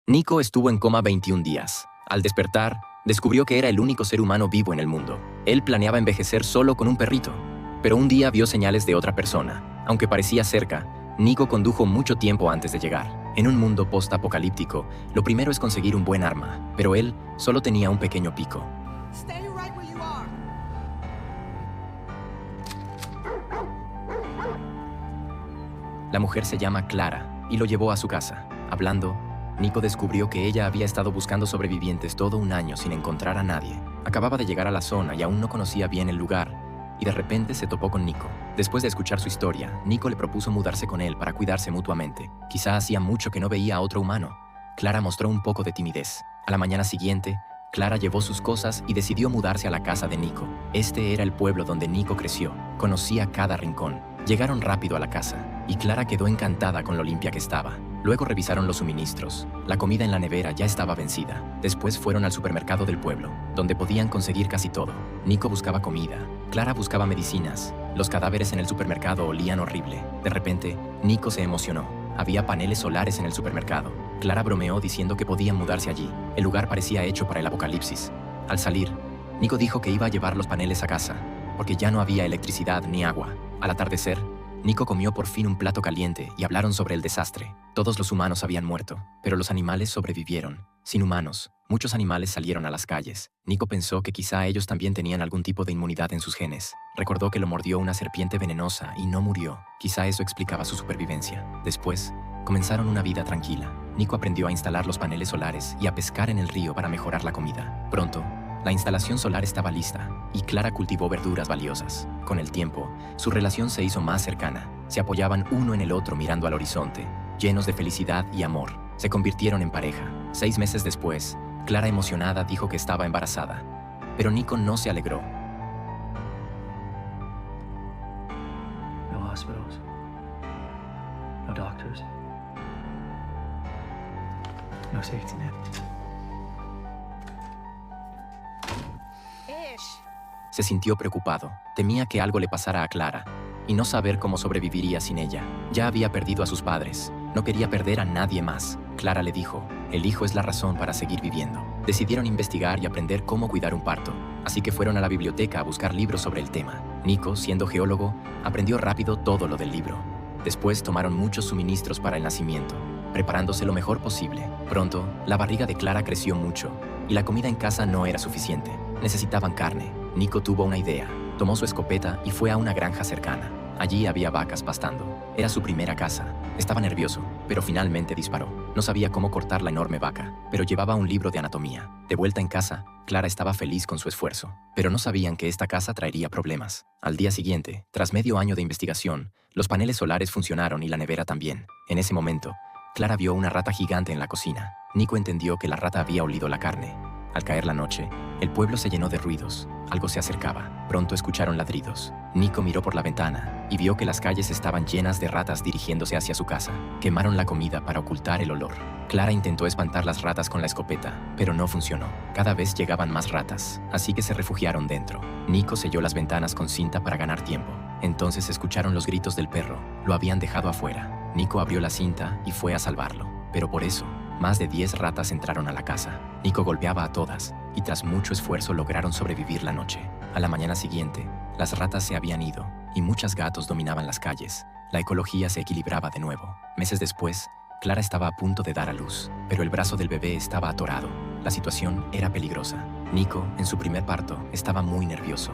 Nico estuvo en coma 21 días. Al despertar, descubrió que era el único ser humano vivo en el mundo. Él planeaba envejecer solo con un perrito. Pero un día vio señales de otra persona. Aunque parecía cerca, Nico condujo mucho tiempo antes de llegar. En un mundo post-apocalíptico, lo primero es conseguir un buen arma, pero él solo tenía un pequeño pico. Stay right where you are. La mujer se llama Clara y lo llevó a su casa. Hablando, Nico descubrió que ella había estado buscando sobrevivientes todo un año sin encontrar a nadie. Acababa de llegar a la zona y aún no conocía bien el lugar, y de repente se topó con Nico. Después de escuchar su historia, Nico le propuso mudarse con él para cuidarse mutuamente. Quizá hacía mucho que no veía a otro humano. Clara mostró un poco de timidez. A la mañana siguiente, Clara llevó sus cosas y decidió mudarse a la casa de Nico. Este era el pueblo donde Nico creció. Conocía cada rincón. Llegaron rápido a la casa, y Clara quedó encantada con lo limpia que estaba. Luego revisaron los suministros. La comida en la nevera ya estaba vencida. Después fueron al supermercado del pueblo, donde podían conseguir casi todo. Nico buscaba comida. Clara buscaba medicinas. Los cadáveres en el supermercado olían horrible. De repente, Nico se emocionó. Había paneles solares en el supermercado. Clara bromeó diciendo que podían mudarse allí. El lugar parecía hecho para el apocalipsis. Al salir, Nico dijo que iba a llevar los paneles a casa, porque ya no había electricidad ni agua. Al atardecer, Nico comió por fin un plato caliente y hablaron sobre el desastre. Todos los humanos habían muerto, pero los animales sobrevivieron. Sin humanos, muchos animales salieron a las calles. Nico pensó que quizá ellos también tenían algún tipo de inmunidad en sus genes. Recordó que lo mordió una serpiente venenosa y no murió. Quizá eso explicaba su supervivencia. Después, comenzaron una vida tranquila. Nico aprendió a instalar los paneles solares y a pescar en el río para mejorar la comida. Pronto, la instalación solar estaba lista y Clara cultivó verduras valiosas. Con el tiempo, su relación se hizo más cercana. Se apoyaban uno en el otro mirando al horizonte, llenos de felicidad y amor. Se convirtieron en pareja. 6 meses después, Clara emocionada dijo que estaba embarazada. Pero Nico no se alegró. No hospitals. No doctors. No safety net. Se sintió preocupado. Temía que algo le pasara a Clara y no saber cómo sobreviviría sin ella. Ya había perdido a sus padres. No quería perder a nadie más. Clara le dijo, el hijo es la razón para seguir viviendo. Decidieron investigar y aprender cómo cuidar un parto. Así que fueron a la biblioteca a buscar libros sobre el tema. Nico, siendo geólogo, aprendió rápido todo lo del libro. Después tomaron muchos suministros para el nacimiento, preparándose lo mejor posible. Pronto, la barriga de Clara creció mucho y la comida en casa no era suficiente. Necesitaban carne. Nico tuvo una idea. Tomó su escopeta y fue a una granja cercana. Allí había vacas pastando. Era su primera caza. Estaba nervioso, pero finalmente disparó. No sabía cómo cortar la enorme vaca, pero llevaba un libro de anatomía. De vuelta en casa, Clara estaba feliz con su esfuerzo, pero no sabían que esta caza traería problemas. Al día siguiente, tras medio año de investigación, los paneles solares funcionaron y la nevera también. En ese momento, Clara vio una rata gigante en la cocina. Nico entendió que la rata había olido la carne. Al caer la noche, el pueblo se llenó de ruidos. Algo se acercaba. Pronto escucharon ladridos. Nico miró por la ventana y vio que las calles estaban llenas de ratas dirigiéndose hacia su casa. Quemaron la comida para ocultar el olor. Clara intentó espantar las ratas con la escopeta, pero no funcionó. Cada vez llegaban más ratas, así que se refugiaron dentro. Nico selló las ventanas con cinta para ganar tiempo. Entonces escucharon los gritos del perro. Lo habían dejado afuera. Nico abrió la cinta y fue a salvarlo. Pero por eso, más de 10 ratas entraron a la casa. Nico golpeaba a todas, y tras mucho esfuerzo lograron sobrevivir la noche. A la mañana siguiente, las ratas se habían ido, y muchos gatos dominaban las calles. La ecología se equilibraba de nuevo. Meses después, Clara estaba a punto de dar a luz, pero el brazo del bebé estaba atorado. La situación era peligrosa. Nico, en su primer parto, estaba muy nervioso,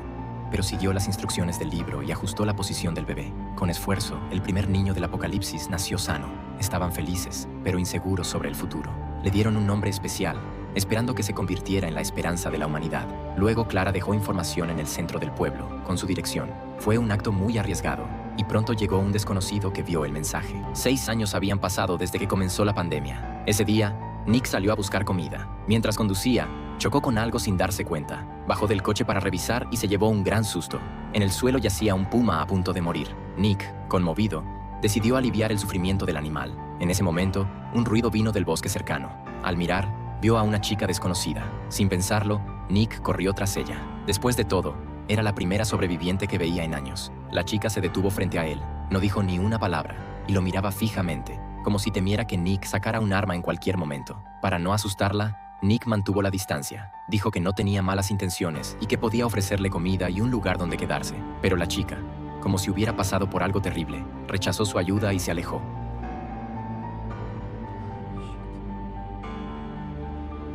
pero siguió las instrucciones del libro y ajustó la posición del bebé. Con esfuerzo, el primer niño del apocalipsis nació sano. Estaban felices, pero inseguros sobre el futuro. Le dieron un nombre especial, esperando que se convirtiera en la esperanza de la humanidad. Luego Clara dejó información en el centro del pueblo, con su dirección. Fue un acto muy arriesgado, y pronto llegó un desconocido que vio el mensaje. 6 años habían pasado desde que comenzó la pandemia. Ese día, Nick salió a buscar comida. Mientras conducía, chocó con algo sin darse cuenta. Bajó del coche para revisar y se llevó un gran susto. En el suelo yacía un puma a punto de morir. Nick, conmovido, decidió aliviar el sufrimiento del animal. En ese momento, un ruido vino del bosque cercano. Al mirar, vio a una chica desconocida. Sin pensarlo, Nick corrió tras ella. Después de todo, era la primera sobreviviente que veía en años. La chica se detuvo frente a él, no dijo ni una palabra y lo miraba fijamente. como si temiera que Nick sacara un arma en cualquier momento. Para no asustarla, Nick mantuvo la distancia. Dijo que no tenía malas intenciones y que podía ofrecerle comida y un lugar donde quedarse. Pero la chica, como si hubiera pasado por algo terrible, rechazó su ayuda y se alejó.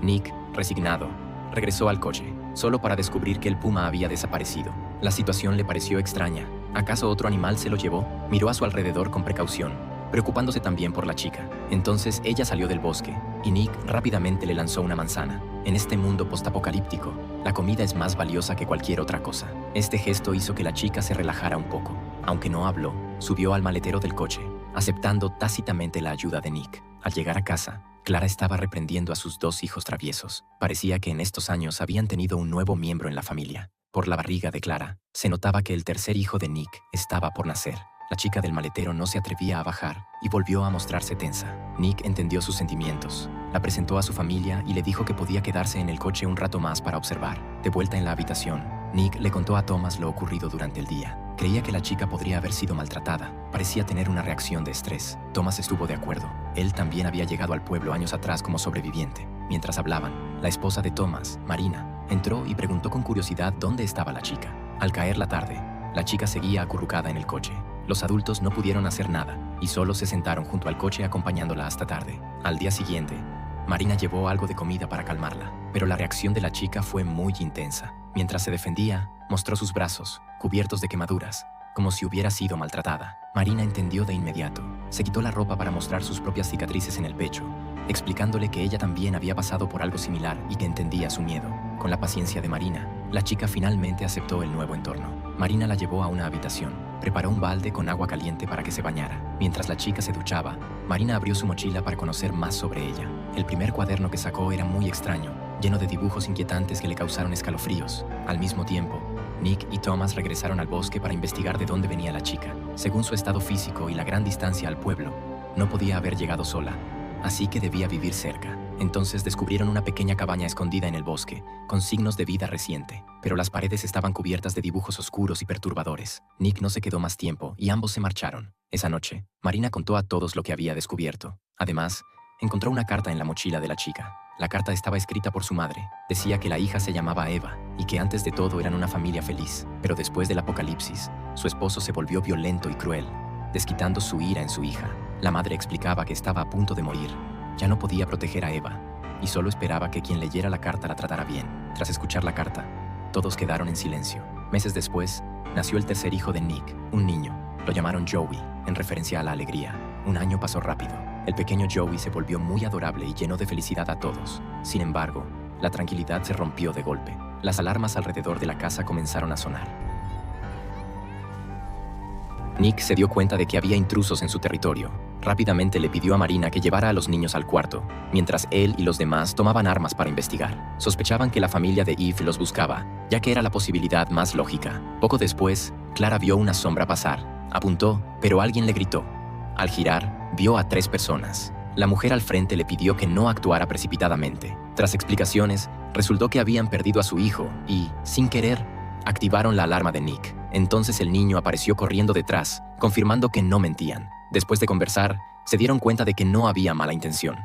Nick, resignado, regresó al coche, solo para descubrir que el puma había desaparecido. La situación le pareció extraña. ¿Acaso otro animal se lo llevó? Miró a su alrededor con precaución, preocupándose también por la chica. Entonces ella salió del bosque, y Nick rápidamente le lanzó una manzana. En este mundo postapocalíptico, la comida es más valiosa que cualquier otra cosa. Este gesto hizo que la chica se relajara un poco. Aunque no habló, subió al maletero del coche, aceptando tácitamente la ayuda de Nick. Al llegar a casa, Clara estaba reprendiendo a sus 2 hijos traviesos. Parecía que en estos años habían tenido un nuevo miembro en la familia. Por la barriga de Clara, se notaba que el tercer hijo de Nick estaba por nacer. La chica del maletero no se atrevía a bajar y volvió a mostrarse tensa. Nick entendió sus sentimientos, la presentó a su familia y le dijo que podía quedarse en el coche un rato más para observar. De vuelta en la habitación, Nick le contó a Thomas lo ocurrido durante el día. Creía que la chica podría haber sido maltratada. Parecía tener una reacción de estrés. Thomas estuvo de acuerdo. Él también había llegado al pueblo años atrás como sobreviviente. Mientras hablaban, la esposa de Thomas, Marina, entró y preguntó con curiosidad dónde estaba la chica. Al caer la tarde, la chica seguía acurrucada en el coche. Los adultos no pudieron hacer nada y solo se sentaron junto al coche acompañándola hasta tarde. Al día siguiente, Marina llevó algo de comida para calmarla, pero la reacción de la chica fue muy intensa. Mientras se defendía, mostró sus brazos, cubiertos de quemaduras, como si hubiera sido maltratada. Marina entendió de inmediato. Se quitó la ropa para mostrar sus propias cicatrices en el pecho, explicándole que ella también había pasado por algo similar y que entendía su miedo. Con la paciencia de Marina, la chica finalmente aceptó el nuevo entorno. Marina la llevó a una habitación, preparó un balde con agua caliente para que se bañara. Mientras la chica se duchaba, Marina abrió su mochila para conocer más sobre ella. El primer cuaderno que sacó era muy extraño, lleno de dibujos inquietantes que le causaron escalofríos. Al mismo tiempo, Nick y Thomas regresaron al bosque para investigar de dónde venía la chica. Según su estado físico y la gran distancia al pueblo, no podía haber llegado sola, así que debía vivir cerca. Entonces descubrieron una pequeña cabaña escondida en el bosque, con signos de vida reciente, pero las paredes estaban cubiertas de dibujos oscuros y perturbadores. Nick no se quedó más tiempo y ambos se marcharon. Esa noche, Marina contó a todos lo que había descubierto. Además, encontró una carta en la mochila de la chica. La carta estaba escrita por su madre. Decía que la hija se llamaba Eva y que antes de todo eran una familia feliz. Pero después del apocalipsis, su esposo se volvió violento y cruel, desquitando su ira en su hija. La madre explicaba que estaba a punto de morir. Ya no podía proteger a Eva y solo esperaba que quien leyera la carta la tratara bien. Tras escuchar la carta, todos quedaron en silencio. Meses después, nació el tercer hijo de Nick, un niño. Lo llamaron Joey, en referencia a la alegría. Un año pasó rápido. El pequeño Joey se volvió muy adorable y llenó de felicidad a todos. Sin embargo, la tranquilidad se rompió de golpe. Las alarmas alrededor de la casa comenzaron a sonar. Nick se dio cuenta de que había intrusos en su territorio. Rápidamente le pidió a Marina que llevara a los niños al cuarto, mientras él y los demás tomaban armas para investigar. Sospechaban que la familia de Eve los buscaba, ya que era la posibilidad más lógica. Poco después, Clara vio una sombra pasar. Apuntó, pero alguien le gritó. Al girar, vio a 3 personas. La mujer al frente le pidió que no actuara precipitadamente. Tras explicaciones, resultó que habían perdido a su hijo y, sin querer, activaron la alarma de Nick. Entonces el niño apareció corriendo detrás, confirmando que no mentían. Después de conversar, se dieron cuenta de que no había mala intención.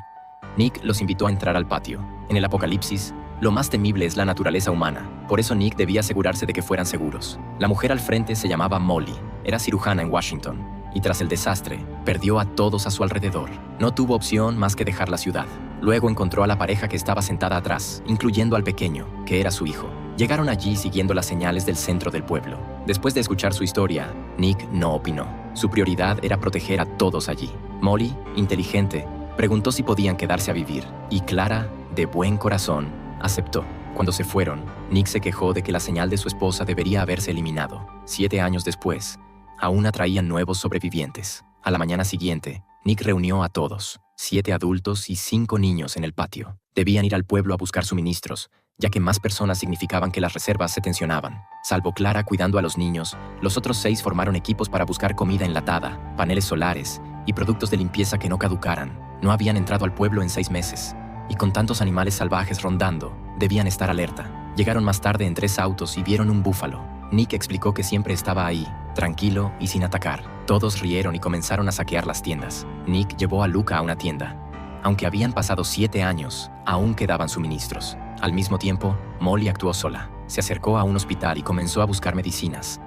Nick los invitó a entrar al patio. En el apocalipsis, lo más temible es la naturaleza humana. Por eso Nick debía asegurarse de que fueran seguros. La mujer al frente se llamaba Molly. Era cirujana en Washington. Y tras el desastre, perdió a todos a su alrededor. No tuvo opción más que dejar la ciudad. Luego encontró a la pareja que estaba sentada atrás, incluyendo al pequeño, que era su hijo. Llegaron allí siguiendo las señales del centro del pueblo. Después de escuchar su historia, Nick no opinó. Su prioridad era proteger a todos allí. Molly, inteligente, preguntó si podían quedarse a vivir, y Clara, de buen corazón, aceptó. Cuando se fueron, Nick se quejó de que la señal de su esposa debería haberse eliminado. 7 años después, aún atraían nuevos sobrevivientes. A la mañana siguiente, Nick reunió a todos, 7 adultos y 5 niños en el patio. Debían ir al pueblo a buscar suministros, ya que más personas significaban que las reservas se tensionaban. Salvo Clara cuidando a los niños, los otros 6 formaron equipos para buscar comida enlatada, paneles solares y productos de limpieza que no caducaran. No habían entrado al pueblo en 6 meses, y con tantos animales salvajes rondando, debían estar alerta. Llegaron más tarde en 3 autos y vieron un búfalo. Nick explicó que siempre estaba ahí, tranquilo y sin atacar. Todos rieron y comenzaron a saquear las tiendas. Nick llevó a Luca a una tienda. Aunque habían pasado 7 años, aún quedaban suministros. Al mismo tiempo, Molly actuó sola. Se acercó a un hospital y comenzó a buscar medicinas.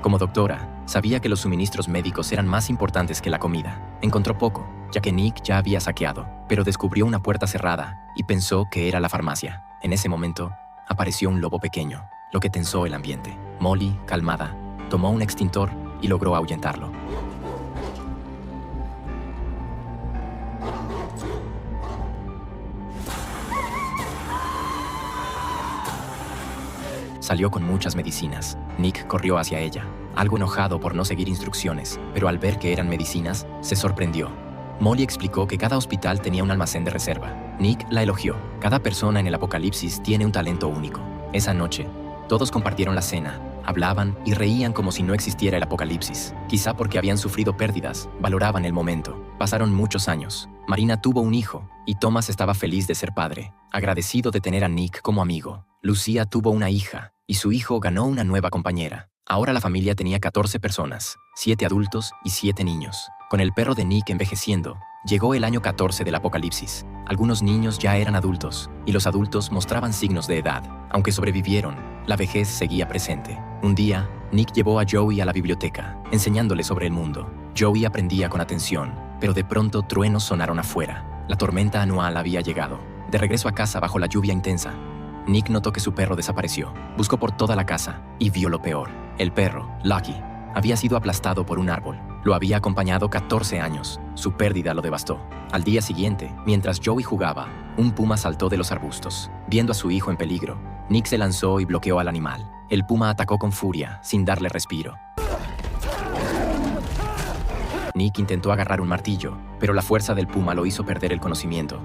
Como doctora, sabía que los suministros médicos eran más importantes que la comida. Encontró poco, ya que Nick ya había saqueado, pero descubrió una puerta cerrada y pensó que era la farmacia. En ese momento, apareció un lobo pequeño, lo que tensó el ambiente. Molly, calmada, tomó un extintor y logró ahuyentarlo. Salió con muchas medicinas. Nick corrió hacia ella, algo enojado por no seguir instrucciones, pero al ver que eran medicinas, se sorprendió. Molly explicó que cada hospital tenía un almacén de reserva. Nick la elogió. Cada persona en el apocalipsis tiene un talento único. Esa noche, todos compartieron la cena, hablaban y reían como si no existiera el apocalipsis. Quizá porque habían sufrido pérdidas, valoraban el momento. Pasaron muchos años. Marina tuvo un hijo, y Thomas estaba feliz de ser padre, agradecido de tener a Nick como amigo. Lucía tuvo una hija, y su hijo ganó una nueva compañera. Ahora la familia tenía 14 personas, 7 adultos y 7 niños. Con el perro de Nick envejeciendo, llegó el año 14 del apocalipsis. Algunos niños ya eran adultos, y los adultos mostraban signos de edad. Aunque sobrevivieron, la vejez seguía presente. Un día, Nick llevó a Joey a la biblioteca, enseñándole sobre el mundo. Joey aprendía con atención, pero de pronto truenos sonaron afuera. La tormenta anual había llegado. De regreso a casa bajo la lluvia intensa, Nick notó que su perro desapareció. Buscó por toda la casa y vio lo peor. El perro, Lucky, había sido aplastado por un árbol. Lo había acompañado 14 años. Su pérdida lo devastó. Al día siguiente, mientras Joey jugaba, un puma saltó de los arbustos. Viendo a su hijo en peligro, Nick se lanzó y bloqueó al animal. El puma atacó con furia, sin darle respiro. Nick intentó agarrar un martillo, pero la fuerza del puma lo hizo perder el conocimiento.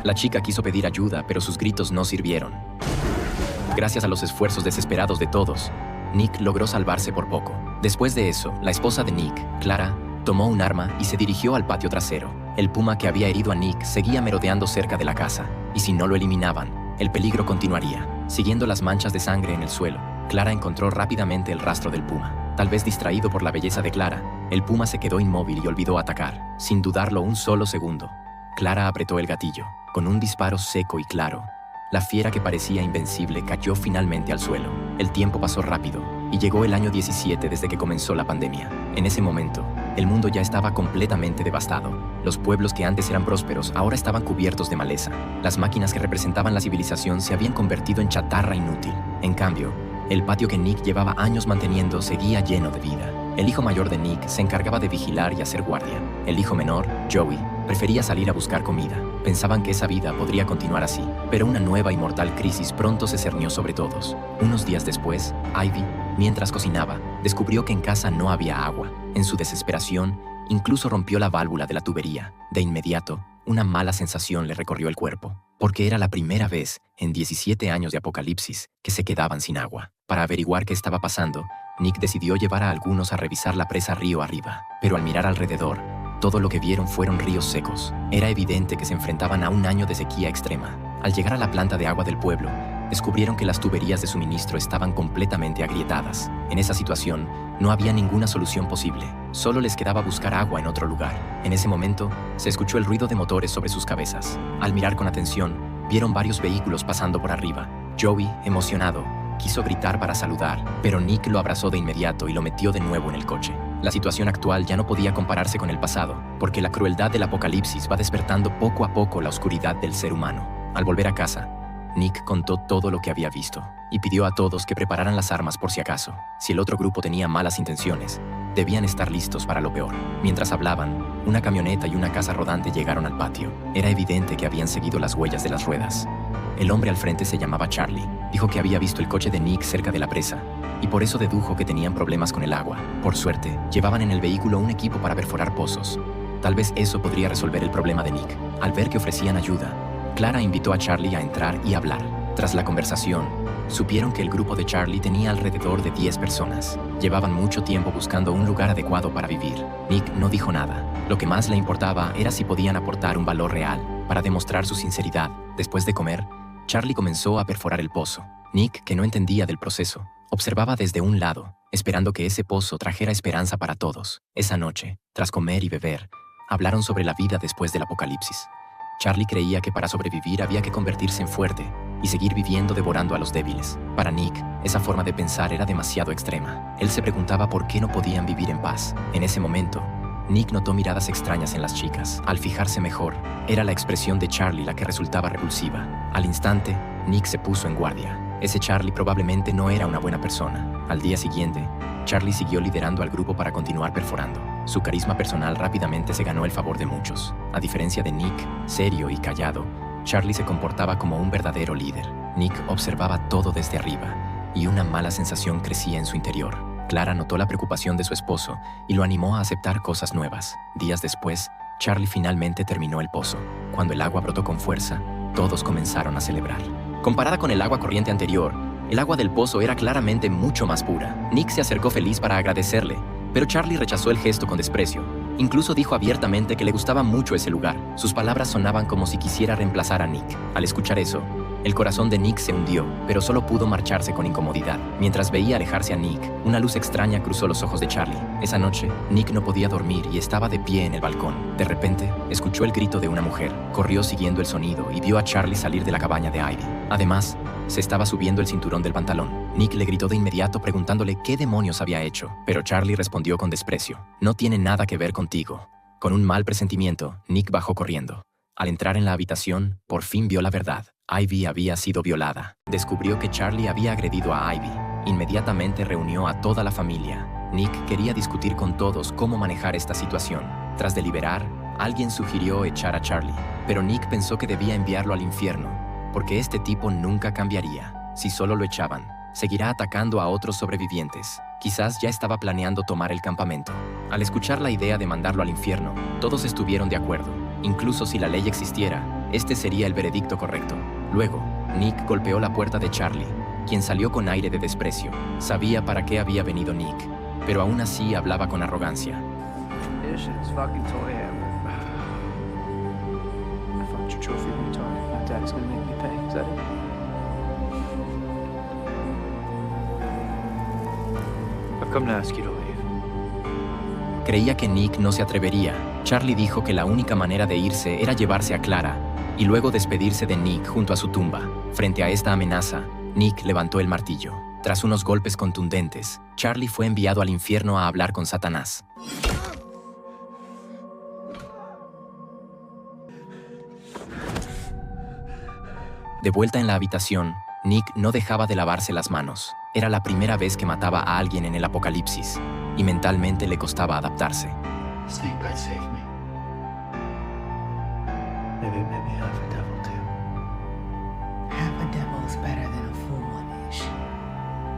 La chica quiso pedir ayuda, pero sus gritos no sirvieron. Gracias a los esfuerzos desesperados de todos, Nick logró salvarse por poco. Después de eso, la esposa de Nick, Clara, tomó un arma y se dirigió al patio trasero. El puma que había herido a Nick seguía merodeando cerca de la casa, y si no lo eliminaban, el peligro continuaría. Siguiendo las manchas de sangre en el suelo, Clara encontró rápidamente el rastro del puma. Tal vez distraído por la belleza de Clara, el puma se quedó inmóvil y olvidó atacar. Sin dudarlo un solo segundo, Clara apretó el gatillo. Con un disparo seco y claro, la fiera que parecía invencible cayó finalmente al suelo. El tiempo pasó rápido y llegó el año 17 desde que comenzó la pandemia. En ese momento, el mundo ya estaba completamente devastado. Los pueblos que antes eran prósperos ahora estaban cubiertos de maleza. Las máquinas que representaban la civilización se habían convertido en chatarra inútil. En cambio, el patio que Nick llevaba años manteniendo seguía lleno de vida. El hijo mayor de Nick se encargaba de vigilar y hacer guardia. El hijo menor, Joey, prefería salir a buscar comida. Pensaban que esa vida podría continuar así, pero una nueva y mortal crisis pronto se cernió sobre todos. Unos días después, Ivy, mientras cocinaba, descubrió que en casa no había agua. En su desesperación, incluso rompió la válvula de la tubería. De inmediato, una mala sensación le recorrió el cuerpo, porque era la primera vez en 17 años de apocalipsis que se quedaban sin agua. Para averiguar qué estaba pasando, Nick decidió llevar a algunos a revisar la presa río arriba, pero al mirar alrededor, todo lo que vieron fueron ríos secos. Era evidente que se enfrentaban a un año de sequía extrema. Al llegar a la planta de agua del pueblo, descubrieron que las tuberías de suministro estaban completamente agrietadas. En esa situación, no había ninguna solución posible. Solo les quedaba buscar agua en otro lugar. En ese momento, se escuchó el ruido de motores sobre sus cabezas. Al mirar con atención, vieron varios vehículos pasando por arriba. Joey, emocionado, quiso gritar para saludar, pero Nick lo abrazó de inmediato y lo metió de nuevo en el coche. La situación actual ya no podía compararse con el pasado, porque la crueldad del apocalipsis va despertando poco a poco la oscuridad del ser humano. Al volver a casa, Nick contó todo lo que había visto y pidió a todos que prepararan las armas por si acaso. Si el otro grupo tenía malas intenciones, debían estar listos para lo peor. Mientras hablaban, una camioneta y una casa rodante llegaron al patio. Era evidente que habían seguido las huellas de las ruedas. El hombre al frente se llamaba Charlie. Dijo que había visto el coche de Nick cerca de la presa y por eso dedujo que tenían problemas con el agua. Por suerte, llevaban en el vehículo un equipo para perforar pozos. Tal vez eso podría resolver el problema de Nick. Al ver que ofrecían ayuda, Clara invitó a Charlie a entrar y hablar. Tras la conversación, supieron que el grupo de Charlie tenía alrededor de 10 personas. Llevaban mucho tiempo buscando un lugar adecuado para vivir. Nick no dijo nada. Lo que más le importaba era si podían aportar un valor real para demostrar su sinceridad. Después de comer, Charlie comenzó a perforar el pozo. Nick, que no entendía del proceso, Observaba desde un lado, esperando que ese pozo trajera esperanza para todos. Esa noche, tras comer y beber, hablaron sobre la vida después del apocalipsis. Charlie creía que para sobrevivir había que convertirse en fuerte y seguir viviendo devorando a los débiles. Para Nick, esa forma de pensar era demasiado extrema. Él se preguntaba por qué no podían vivir en paz. En ese momento, Nick notó miradas extrañas en las chicas. Al fijarse mejor, era la expresión de Charlie la que resultaba repulsiva. Al instante, Nick se puso en guardia. Ese Charlie probablemente no era una buena persona. Al día siguiente, Charlie siguió liderando al grupo para continuar perforando. Su carisma personal rápidamente se ganó el favor de muchos. A diferencia de Nick, serio y callado, Charlie se comportaba como un verdadero líder. Nick observaba todo desde arriba, y una mala sensación crecía en su interior. Clara notó la preocupación de su esposo y lo animó a aceptar cosas nuevas. Días después, Charlie finalmente terminó el pozo. Cuando el agua brotó con fuerza, todos comenzaron a celebrar. Comparada con el agua corriente anterior, el agua del pozo era claramente mucho más pura. Nick se acercó feliz para agradecerle, pero Charlie rechazó el gesto con desprecio. Incluso dijo abiertamente que le gustaba mucho ese lugar. Sus palabras sonaban como si quisiera reemplazar a Nick. Al escuchar eso, el corazón de Nick se hundió, pero solo pudo marcharse con incomodidad. Mientras veía alejarse a Nick, una luz extraña cruzó los ojos de Charlie. Esa noche, Nick no podía dormir y estaba de pie en el balcón. De repente, escuchó el grito de una mujer. Corrió siguiendo el sonido y vio a Charlie salir de la cabaña de Ivy. Además, se estaba subiendo el cinturón del pantalón. Nick le gritó de inmediato preguntándole qué demonios había hecho, pero Charlie respondió con desprecio. No tiene nada que ver contigo. Con un mal presentimiento, Nick bajó corriendo. Al entrar en la habitación, por fin vio la verdad. Ivy había sido violada. Descubrió que Charlie había agredido a Ivy. Inmediatamente reunió a toda la familia. Nick quería discutir con todos cómo manejar esta situación. Tras deliberar, alguien sugirió echar a Charlie, pero Nick pensó que debía enviarlo al infierno, porque este tipo nunca cambiaría. Si solo lo echaban, seguirá atacando a otros sobrevivientes. Quizás ya estaba planeando tomar el campamento. Al escuchar la idea de mandarlo al infierno, todos estuvieron de acuerdo. Incluso si la ley existiera, este sería el veredicto correcto. Luego, Nick golpeó la puerta de Charlie, quien salió con aire de desprecio. Sabía para qué había venido Nick, pero aún así hablaba con arrogancia. This shit is fucking toy hammer. I found your trophy retarded. My daddy's gonna make me pay. Is that it? I've come to ask you to leave. Creía que Nick no se atrevería. Charlie dijo que la única manera de irse era llevarse a Clara y luego despedirse de Nick junto a su tumba. Frente a esta amenaza, Nick levantó el martillo. Tras unos golpes contundentes, Charlie fue enviado al infierno a hablar con Satanás. De vuelta en la habitación, Nick no dejaba de lavarse las manos. Era la primera vez que mataba a alguien en el apocalipsis, y mentalmente le costaba adaptarse. Snakebite saved me. Maybe it made me half a devil too. Half a devil's better than a full one-ish.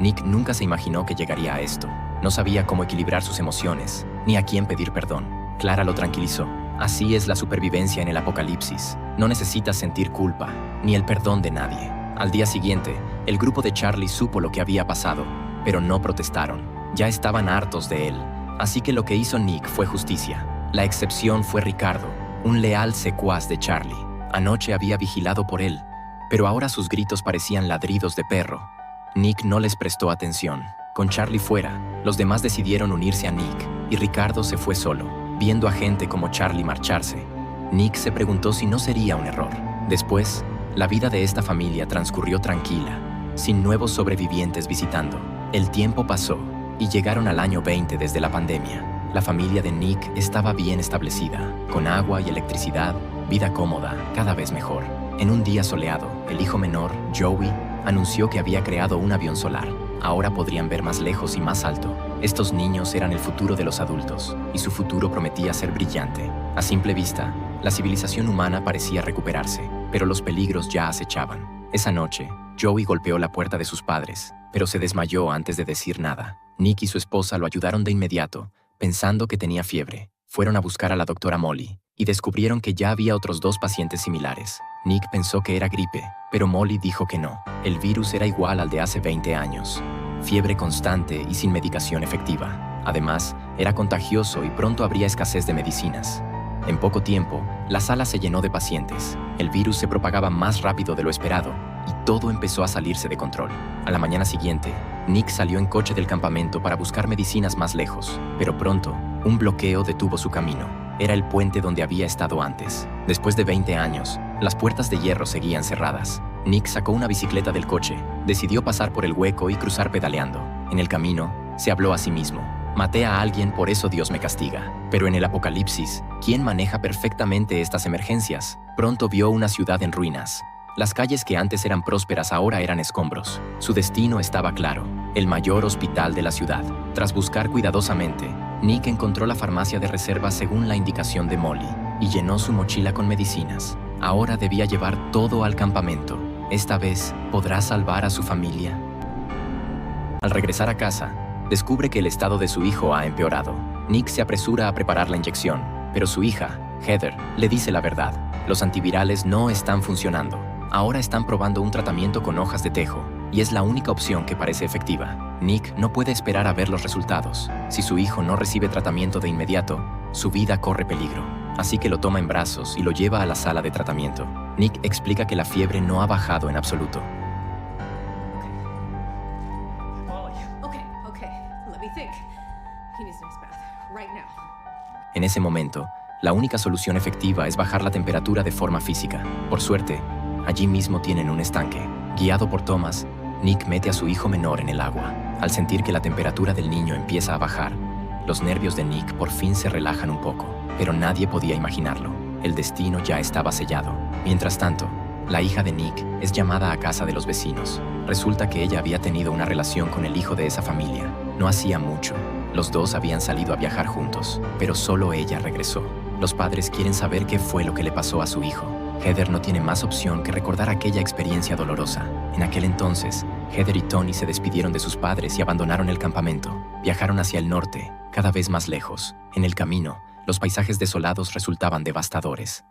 Nick nunca se imaginó que llegaría a esto. No sabía cómo equilibrar sus emociones, ni a quién pedir perdón. Clara lo tranquilizó. Así es la supervivencia en el apocalipsis. No necesitas sentir culpa, ni el perdón de nadie. Al día siguiente, el grupo de Charlie supo lo que había pasado, pero no protestaron. Ya estaban hartos de él. Así que lo que hizo Nick fue justicia. La excepción fue Ricardo, un leal secuaz de Charlie. Anoche había vigilado por él, pero ahora sus gritos parecían ladridos de perro. Nick no les prestó atención. Con Charlie fuera, los demás decidieron unirse a Nick, y Ricardo se fue solo. Viendo a gente como Charlie marcharse, Nick se preguntó si no sería un error. Después, la vida de esta familia transcurrió tranquila, sin nuevos sobrevivientes visitando. El tiempo pasó, y llegaron al año 20 desde la pandemia. La familia de Nick estaba bien establecida, con agua y electricidad, vida cómoda, cada vez mejor. En un día soleado, el hijo menor, Joey, anunció que había creado un avión solar. Ahora podrían ver más lejos y más alto. Estos niños eran el futuro de los adultos, y su futuro prometía ser brillante. A simple vista, la civilización humana parecía recuperarse, pero los peligros ya acechaban. Esa noche, Joey golpeó la puerta de sus padres, pero se desmayó antes de decir nada. Nick y su esposa lo ayudaron de inmediato, pensando que tenía fiebre. Fueron a buscar a la doctora Molly, y descubrieron que ya había otros 2 pacientes similares. Nick pensó que era gripe, pero Molly dijo que no. El virus era igual al de hace 20 años. Fiebre constante y sin medicación efectiva. Además, era contagioso y pronto habría escasez de medicinas. En poco tiempo, la sala se llenó de pacientes. El virus se propagaba más rápido de lo esperado, y todo empezó a salirse de control. A la mañana siguiente, Nick salió en coche del campamento para buscar medicinas más lejos, pero pronto, un bloqueo detuvo su camino. Era el puente donde había estado antes. Después de 20 años, las puertas de hierro seguían cerradas. Nick sacó una bicicleta del coche, decidió pasar por el hueco y cruzar pedaleando. En el camino, se habló a sí mismo. Maté a alguien, por eso Dios me castiga. Pero en el apocalipsis, ¿quién maneja perfectamente estas emergencias? Pronto vio una ciudad en ruinas. Las calles que antes eran prósperas ahora eran escombros. Su destino estaba claro, el mayor hospital de la ciudad. Tras buscar cuidadosamente, Nick encontró la farmacia de reserva según la indicación de Molly y llenó su mochila con medicinas. Ahora debía llevar todo al campamento. Esta vez, ¿podrá salvar a su familia? Al regresar a casa, descubre que el estado de su hijo ha empeorado. Nick se apresura a preparar la inyección, pero su hija, Heather, le dice la verdad. Los antivirales no están funcionando. Ahora están probando un tratamiento con hojas de tejo, y es la única opción que parece efectiva. Nick no puede esperar a ver los resultados. Si su hijo no recibe tratamiento de inmediato, su vida corre peligro. Así que lo toma en brazos y lo lleva a la sala de tratamiento. Nick explica que la fiebre no ha bajado en absoluto. Okay. Let me think. He needs an ice bath. Right now. En ese momento, la única solución efectiva es bajar la temperatura de forma física. Por suerte, allí mismo tienen un estanque. Guiado por Thomas, Nick mete a su hijo menor en el agua. Al sentir que la temperatura del niño empieza a bajar, los nervios de Nick por fin se relajan un poco, pero nadie podía imaginarlo. El destino ya estaba sellado. Mientras tanto, la hija de Nick es llamada a casa de los vecinos. Resulta que ella había tenido una relación con el hijo de esa familia. No hacía mucho. Los dos habían salido a viajar juntos, pero solo ella regresó. Los padres quieren saber qué fue lo que le pasó a su hijo. Heather no tiene más opción que recordar aquella experiencia dolorosa. En aquel entonces, Heather y Tony se despidieron de sus padres y abandonaron el campamento. Viajaron hacia el norte, cada vez más lejos. En el camino, los paisajes desolados resultaban devastadores.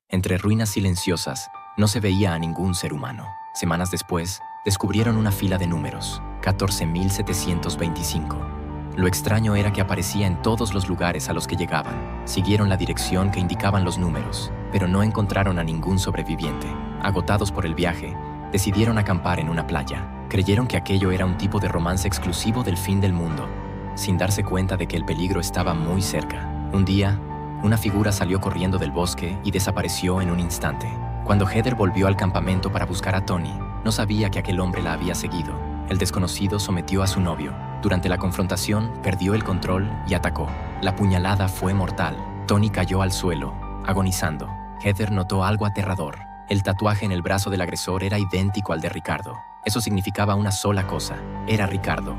Entre ruinas silenciosas, no se veía a ningún ser humano. Semanas después, descubrieron una fila de números, 14.725. Lo extraño era que aparecía en todos los lugares a los que llegaban. Siguieron la dirección que indicaban los números, pero no encontraron a ningún sobreviviente. Agotados por el viaje, decidieron acampar en una playa. Creyeron que aquello era un tipo de romance exclusivo del fin del mundo, sin darse cuenta de que el peligro estaba muy cerca. Un día, una figura salió corriendo del bosque y desapareció en un instante. Cuando Heather volvió al campamento para buscar a Tony, no sabía que aquel hombre la había seguido. El desconocido sometió a su novio. Durante la confrontación, perdió el control y atacó. La puñalada fue mortal. Tony cayó al suelo, agonizando. Heather notó algo aterrador. El tatuaje en el brazo del agresor era idéntico al de Ricardo. Eso significaba una sola cosa. Era Ricardo,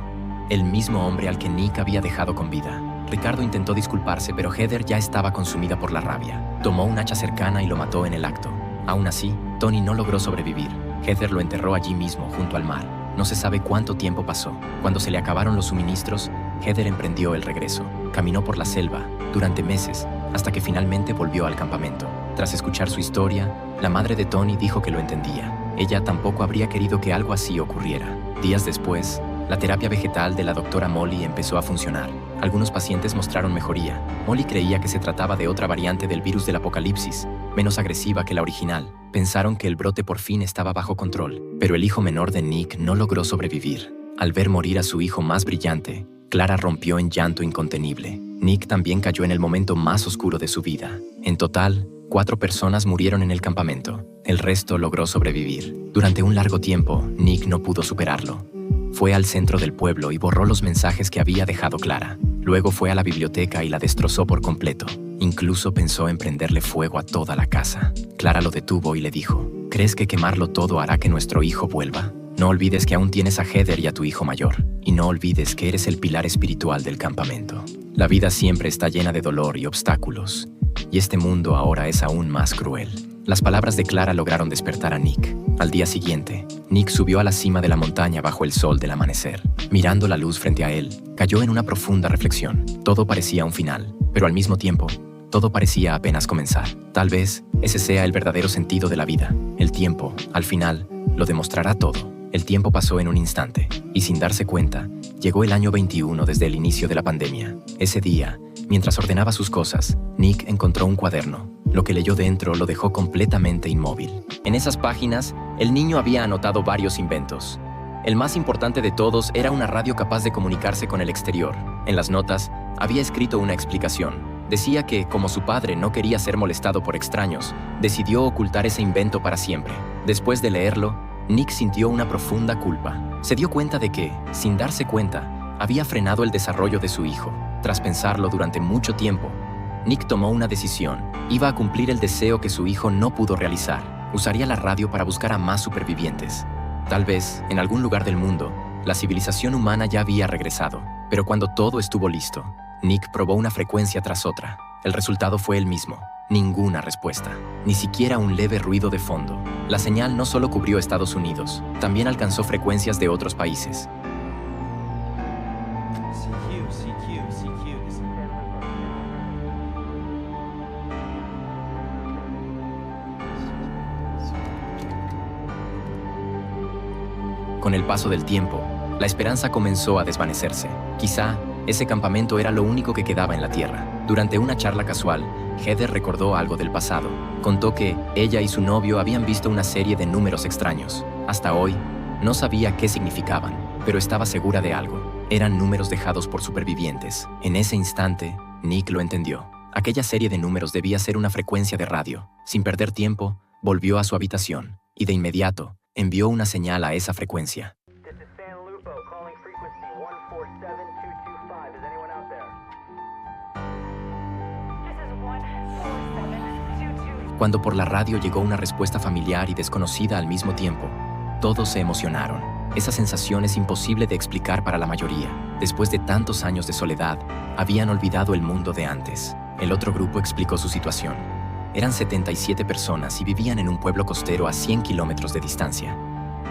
el mismo hombre al que Nick había dejado con vida. Ricardo intentó disculparse, pero Heather ya estaba consumida por la rabia. Tomó un hacha cercana y lo mató en el acto. Aún así, Tony no logró sobrevivir. Heather lo enterró allí mismo, junto al mar. No se sabe cuánto tiempo pasó. Cuando se le acabaron los suministros, Heather emprendió el regreso. Caminó por la selva durante meses, hasta que finalmente volvió al campamento. Tras escuchar su historia, la madre de Tony dijo que lo entendía. Ella tampoco habría querido que algo así ocurriera. Días después, la terapia vegetal de la doctora Molly empezó a funcionar. Algunos pacientes mostraron mejoría. Molly creía que se trataba de otra variante del virus del apocalipsis, menos agresiva que la original. Pensaron que el brote por fin estaba bajo control, pero el hijo menor de Nick no logró sobrevivir. Al ver morir a su hijo más brillante, Clara rompió en llanto incontenible. Nick también cayó en el momento más oscuro de su vida. En total, 4 personas murieron en el campamento. El resto logró sobrevivir. Durante un largo tiempo, Nick no pudo superarlo. Fue al centro del pueblo y borró los mensajes que había dejado Clara. Luego fue a la biblioteca y la destrozó por completo. Incluso pensó en prenderle fuego a toda la casa. Clara lo detuvo y le dijo: ¿crees que quemarlo todo hará que nuestro hijo vuelva? No olvides que aún tienes a Heather y a tu hijo mayor. Y no olvides que eres el pilar espiritual del campamento. La vida siempre está llena de dolor y obstáculos. Y este mundo ahora es aún más cruel. Las palabras de Clara lograron despertar a Nick. Al día siguiente, Nick subió a la cima de la montaña bajo el sol del amanecer. Mirando la luz frente a él, cayó en una profunda reflexión. Todo parecía un final, pero al mismo tiempo, todo parecía apenas comenzar. Tal vez ese sea el verdadero sentido de la vida. El tiempo, al final, lo demostrará todo. El tiempo pasó en un instante, y sin darse cuenta, llegó el año 21 desde el inicio de la pandemia. Ese día, mientras ordenaba sus cosas, Nick encontró un cuaderno. Lo que leyó dentro lo dejó completamente inmóvil. En esas páginas, el niño había anotado varios inventos. El más importante de todos era una radio capaz de comunicarse con el exterior. En las notas, había escrito una explicación. Decía que, como su padre no quería ser molestado por extraños, decidió ocultar ese invento para siempre. Después de leerlo, Nick sintió una profunda culpa. Se dio cuenta de que, sin darse cuenta, había frenado el desarrollo de su hijo. Tras pensarlo durante mucho tiempo, Nick tomó una decisión. Iba a cumplir el deseo que su hijo no pudo realizar. Usaría la radio para buscar a más supervivientes. Tal vez, en algún lugar del mundo, la civilización humana ya había regresado. Pero cuando todo estuvo listo, Nick probó una frecuencia tras otra. El resultado fue el mismo. Ninguna respuesta. Ni siquiera un leve ruido de fondo. La señal no solo cubrió Estados Unidos, también alcanzó frecuencias de otros países. Con el paso del tiempo, la esperanza comenzó a desvanecerse. Quizá ese campamento era lo único que quedaba en la Tierra. Durante una charla casual, Heather recordó algo del pasado. Contó que ella y su novio habían visto una serie de números extraños. Hasta hoy, no sabía qué significaban, pero estaba segura de algo. Eran números dejados por supervivientes. En ese instante, Nick lo entendió. Aquella serie de números debía ser una frecuencia de radio. Sin perder tiempo, volvió a su habitación y de inmediato envió una señal a esa frecuencia. Cuando por la radio llegó una respuesta familiar y desconocida al mismo tiempo, todos se emocionaron. Esa sensación es imposible de explicar para la mayoría. Después de tantos años de soledad, habían olvidado el mundo de antes. El otro grupo explicó su situación. Eran 77 personas y vivían en un pueblo costero a 100 kilómetros de distancia.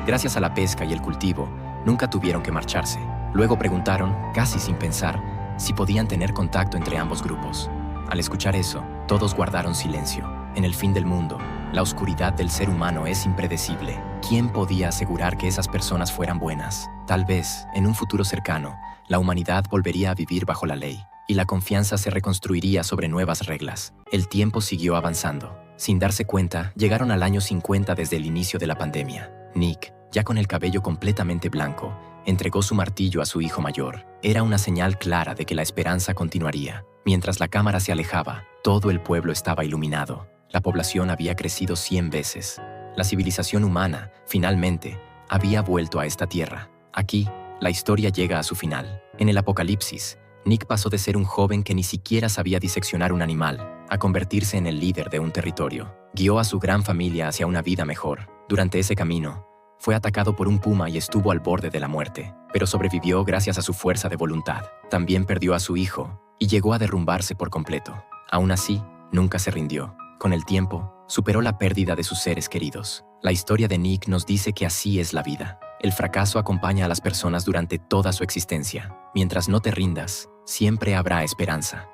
Gracias a la pesca y el cultivo, nunca tuvieron que marcharse. Luego preguntaron, casi sin pensar, si podían tener contacto entre ambos grupos. Al escuchar eso, todos guardaron silencio. En el fin del mundo, la oscuridad del ser humano es impredecible. ¿Quién podía asegurar que esas personas fueran buenas? Tal vez, en un futuro cercano, la humanidad volvería a vivir bajo la ley, y la confianza se reconstruiría sobre nuevas reglas. El tiempo siguió avanzando. Sin darse cuenta, llegaron al año 50 desde el inicio de la pandemia. Nick, ya con el cabello completamente blanco, entregó su martillo a su hijo mayor. Era una señal clara de que la esperanza continuaría. Mientras la cámara se alejaba, todo el pueblo estaba iluminado. La población había crecido 100 veces. La civilización humana, finalmente, había vuelto a esta tierra. Aquí, la historia llega a su final. En el apocalipsis, Nick pasó de ser un joven que ni siquiera sabía diseccionar un animal, a convertirse en el líder de un territorio. Guió a su gran familia hacia una vida mejor. Durante ese camino, fue atacado por un puma y estuvo al borde de la muerte, pero sobrevivió gracias a su fuerza de voluntad. También perdió a su hijo y llegó a derrumbarse por completo. Aún así, nunca se rindió. Con el tiempo, superó la pérdida de sus seres queridos. La historia de Nick nos dice que así es la vida. El fracaso acompaña a las personas durante toda su existencia. Mientras no te rindas, siempre habrá esperanza.